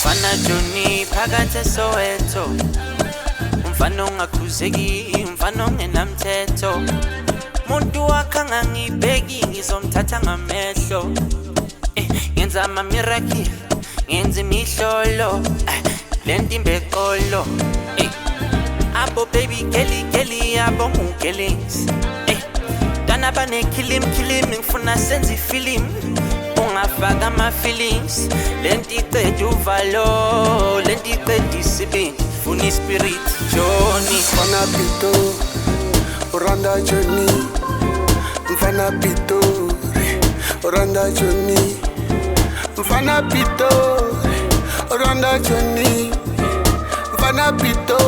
Umfana Johnny phakathe Soweto, umfana ongakhuzeki, umfana ongenamthetho. Muntu wakhe angangibheki ngizomthatha ngamehlo. Ngenza ama-miracle, ngenza imihlolo, lento imbeqolo. Abo baby kelly abo ngu-killings. Dana bane-kilim ngifuna senze i-film. Ungafaka ama-feelings, lento iqeda uvalo, lento iqeda isibindi. Funa ispirit, Johnny. Mfana Pito, Oranda Johnny. Mfana Pito, Oranda Johnny. Mfana Pito, Oranda Johnny. Mfana Pito,